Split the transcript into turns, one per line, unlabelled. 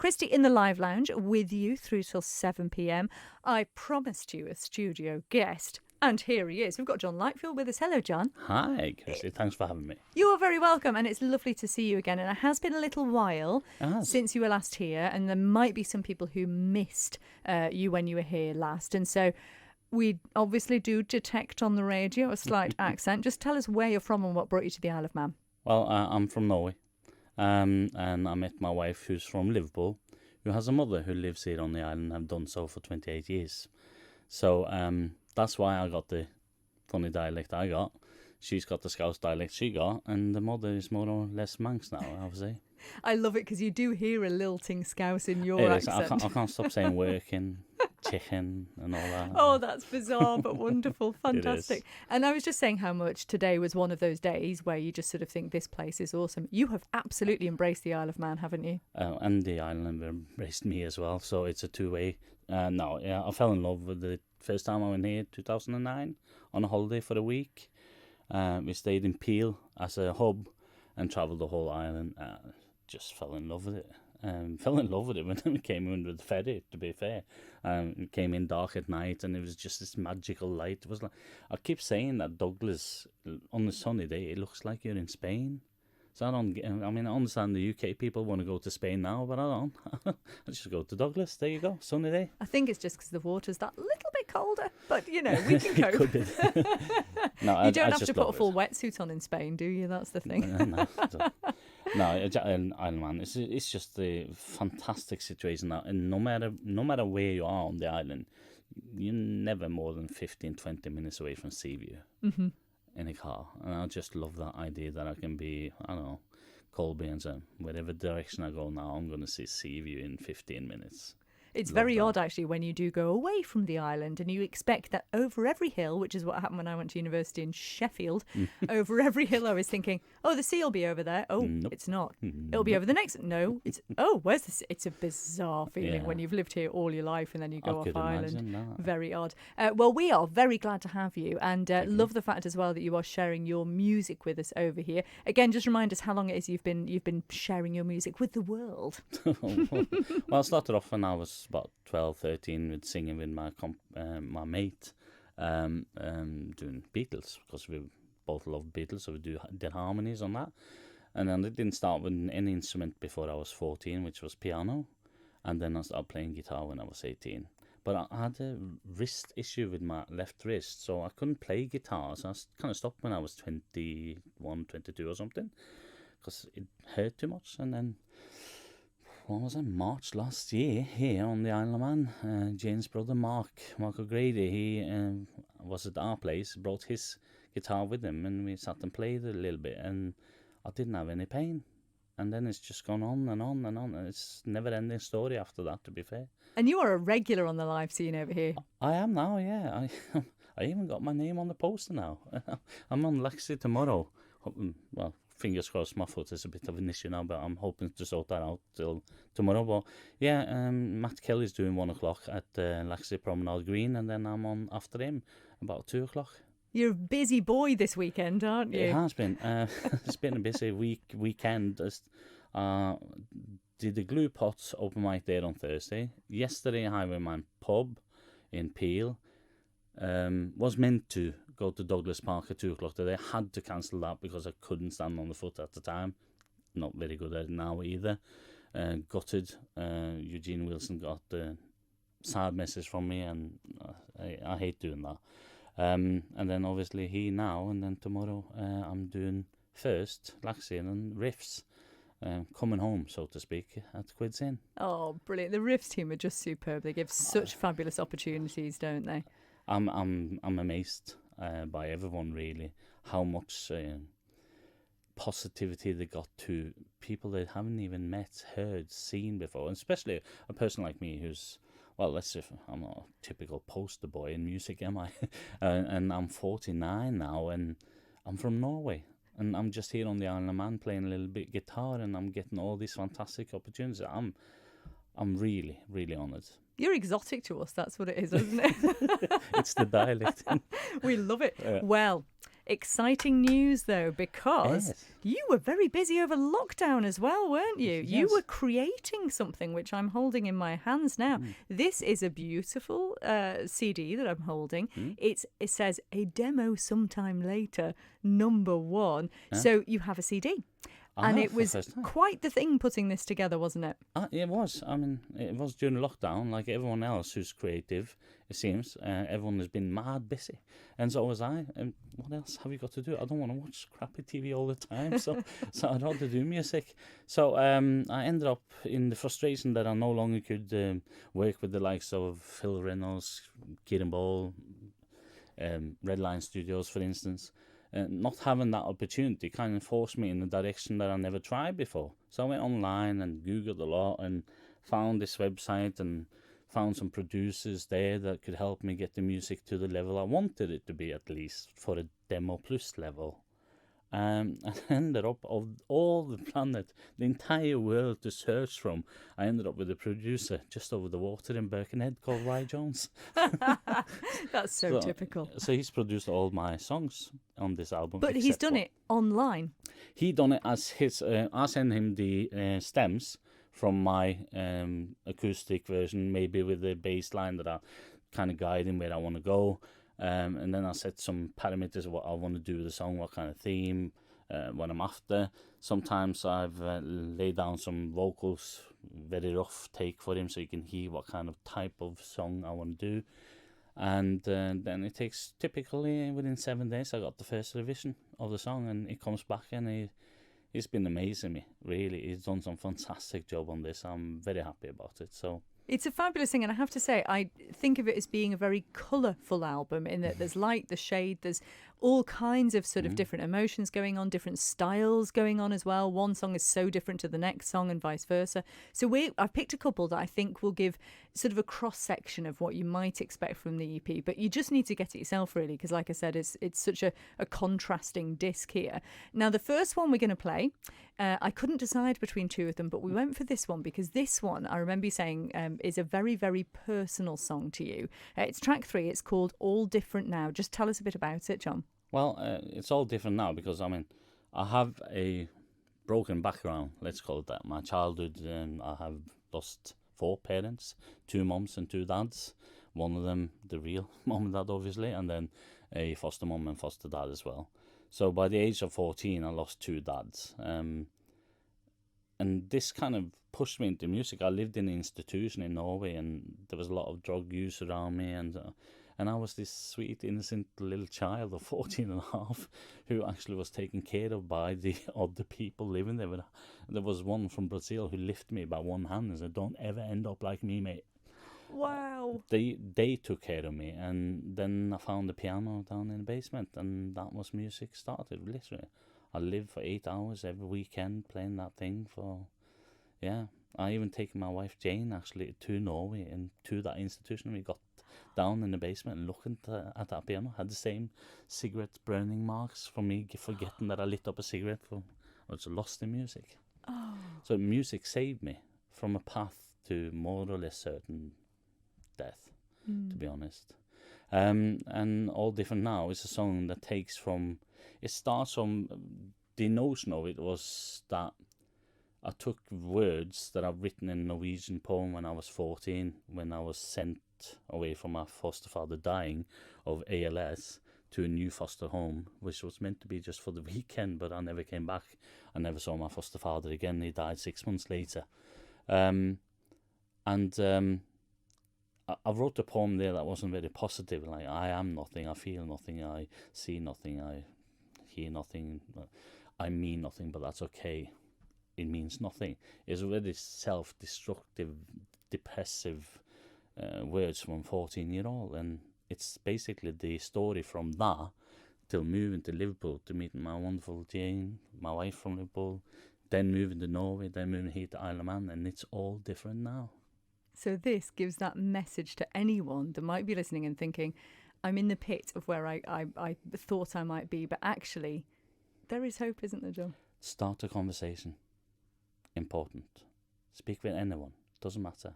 Christy in the live lounge with you through till 7 p.m. I promised you a studio guest, and here he is. We've got Jon Lightfield with us. Hello, Jon.
Hi, Kirsty. Thanks for having me.
You are very welcome, and it's lovely to see you again. And it has been a little while since you were last here, and there might be some people who missed you when you were here last. And so we obviously do detect on the radio a slight accent. Just tell us where you're from and what brought you to the Isle of Man.
Well, I'm from Norway, and I met my wife, who's from Liverpool, who has a mother who lives here on the island. I've done so for 28 years. So that's why I got the funny dialect I got. She's got the Scouse dialect she got, and the mother is more or less Manx now, I would say.
I love it because you do hear a lilting Scouse in your
It
accent.
is. I can't stop saying working, chicken, and all that.
Oh, that's bizarre, but wonderful. Fantastic.
It is.
And I was just saying how much today was one of those days where you just sort of think this place is awesome. You have absolutely embraced the Isle of Man, haven't you?
And the island embraced me as well, so it's a two-way. I fell in love with it first time I went here, 2009, on a holiday for a week. We stayed in Peel as a hub and travelled the whole island. Just fell in love with it. Fell in love with it when we came in with the ferry, to be fair. We came in dark at night, and it was just this magical light. It was like, I keep saying that Douglas, on a sunny day, it looks like you're in Spain. So I understand the UK people want to go to Spain now, but I don't. I just go to Douglas. There you go, sunny day.
I think it's just because the water's that little bit colder, but you know, we can cope.
Could be. No,
you don't have to put a full wetsuit on in Spain, do you? That's the thing.
No, Island Man, it's just a fantastic situation now, and no matter where you are on the island, you're never more than 15-20 minutes away from sea view in a car, and I just love that idea that I can be, I don't know, Colby and so whatever direction I go now, I'm going to see sea view in 15 minutes.
It's very odd, actually, when you do go away from the island and you expect that over every hill, which is what happened when I went to university in Sheffield, over every hill I was thinking, oh, the sea will be over there. Oh, nope. It's not. It'll be over the next. No, it's, oh, where's the sea? It's a bizarre feeling when you've lived here all your life and then you go off island. Very odd. Well, we are very glad to have you, and love the fact as well that you are sharing your music with us over here. Again, just remind us how long it is you've been sharing your music with the world.
Well, I started off when I was about 12, 13 with singing with my mate, doing Beatles, because we both love Beatles, so we did harmonies on that. And then I didn't start with any instrument before I was 14, which was piano, and then I started playing guitar when I was 18. But I had a wrist issue with my left wrist, so I couldn't play guitar, so I kind of stopped when I was 21, 22 or something, because it hurt too much. And then what was it, March last year, here on the Isle of Man, Jane's brother Mark O'Grady, he was at our place, brought his guitar with him, and we sat and played a little bit, and I didn't have any pain. And then it's just gone on and on and on, and it's never-ending story after that, to be fair.
And you are a regular on the live scene over here.
I am now, yeah. I even got my name on the poster now. I'm on Lexi tomorrow. Well, fingers crossed, my foot is a bit of an issue now, but I'm hoping to sort that out till tomorrow. But yeah, Matt Kelly's doing 1 o'clock at Lexi Promenade Green, and then I'm on after him about 2 o'clock.
You're a busy boy this weekend, aren't you?
It has been. It's been a busy weekend. Did the Glue Pots open mic there on Thursday. Yesterday, Highwayman Pub in Peel was meant to go to Douglas Park at 2 o'clock today. I had to cancel that because I couldn't stand on the foot at the time. Not very good at it now either. Gutted. Eugene Wilson got a sad message from me, and I hate doing that. And then obviously he now, and then tomorrow I'm doing first Laxey and Riffs. Coming home, so to speak, at Quids Inn.
Oh, brilliant! The Riffs team are just superb. They give such fabulous opportunities, don't they?
I'm amazed by everyone, really, how much positivity they got to people they haven't even met, heard, seen before, and especially a person like me who's, well, let's say I'm not a typical poster boy in music, am I? And I'm 49 now, and I'm from Norway. And I'm just here on the Isle of Man playing a little bit guitar, and I'm getting all these fantastic opportunities. I'm really, really honoured.
You're exotic to us, that's what it is, isn't it?
It's the dialect.
We love it. Well, Exciting news, though, because
Yes.
you were very busy over lockdown as well, weren't you? You
Yes.
were creating something, which I'm holding in my hands now. This is a beautiful CD that I'm holding. It says a demo sometime later, #1. So you have a CD. And it
for
was
the first time.
quite the thing putting this together, wasn't it?
It was. I mean, it was during lockdown, like everyone else who's creative, it seems. Everyone has been mad busy. And so was I. And what else have you got to do? I don't want to watch crappy TV all the time, so I'd rather do music. So I ended up in the frustration that I no longer could work with the likes of Phil Reynolds, Kieran Ball, Red Line Studios, for instance. Not having that opportunity kind of forced me in a direction that I never tried before. So I went online and Googled a lot and found this website and found some producers there that could help me get the music to the level I wanted it to be, at least for a Demo Plus level. I ended up, of all the planet, the entire world to search from, I ended up with a producer just over the water in Birkenhead called Ry Jones.
That's so typical.
So he's produced all my songs on this album.
But he's done it online.
He done it as his. I sent him the stems from my acoustic version, maybe with the bass line that I kind of guide him where I want to go. And then I set some parameters of what I want to do with the song, what kind of theme, what I'm after. Sometimes I've laid down some vocals, very rough take for him, so you can hear what kind of type of song I want to do. And then it takes, typically within 7 days, I got the first revision of the song, and it comes back, and he's been amazing me, really. He's done some fantastic job on this. I'm very happy about it. So
it's a fabulous thing, and I have to say, I think of it as being a very colourful album in that there's light, there's shade, there's all kinds of sort of different emotions going on, different styles going on as well. One song is so different to the next song and vice versa. So I've picked a couple that I think will give sort of a cross-section of what you might expect from the EP, but you just need to get it yourself, really, because like I said, it's such a contrasting disc here. Now, the first one we're going to play, I couldn't decide between two of them, but we went for this one because this one, I remember you saying, is a very, very personal song to you. It's track 3. It's called All Different Now. Just tell us a bit about it, Jon.
Well, it's all different now because, I mean, I have a broken background, let's call it that. My childhood, I have lost 4 parents, 2 moms and 2 dads. One of them, the real mom and dad, obviously, and then a foster mom and foster dad as well. So by the age of 14, I lost 2 dads. And this kind of pushed me into music. I lived in an institution in Norway, and there was a lot of drug use around me, and I was this sweet, innocent little child of 14 and a half who actually was taken care of by the other people living there. But there was one from Brazil who lifted me by one hand and said, "Don't ever end up like me, mate."
Wow.
They took care of me, and then I found the piano down in the basement, and that was music started, literally. I lived for 8 hours every weekend playing that thing for, yeah. I even taken my wife Jane actually to Norway and to that institution. We got down in the basement and looking at that piano. Had the same cigarette burning marks from me forgetting that I lit up a cigarette. I was lost in music.
Oh.
So music saved me from a path to more or less certain death, to be honest. And All Different Now is a song that takes from, it starts from, the notion of it was that I took words that I've written in a Norwegian poem when I was 14, when I was sent away from my foster father dying of ALS to a new foster home, which was meant to be just for the weekend, but I never came back. I never saw my foster father again. He died 6 months later. I wrote a poem there that wasn't very positive, like, I am nothing, I feel nothing, I see nothing, I hear nothing, I mean nothing, but that's okay. It means nothing. It's really self-destructive, depressive words from a 14-year-old, and it's basically the story from that till moving to Liverpool to meet my wonderful Jane, my wife from Liverpool, then moving to Norway, then moving here to Isle of Man, and it's all different now.
So this gives that message to anyone that might be listening and thinking, I'm in the pit of where I thought I might be, but actually there is hope, isn't there, Jon?
Start a conversation. Important. Speak with anyone. Doesn't matter.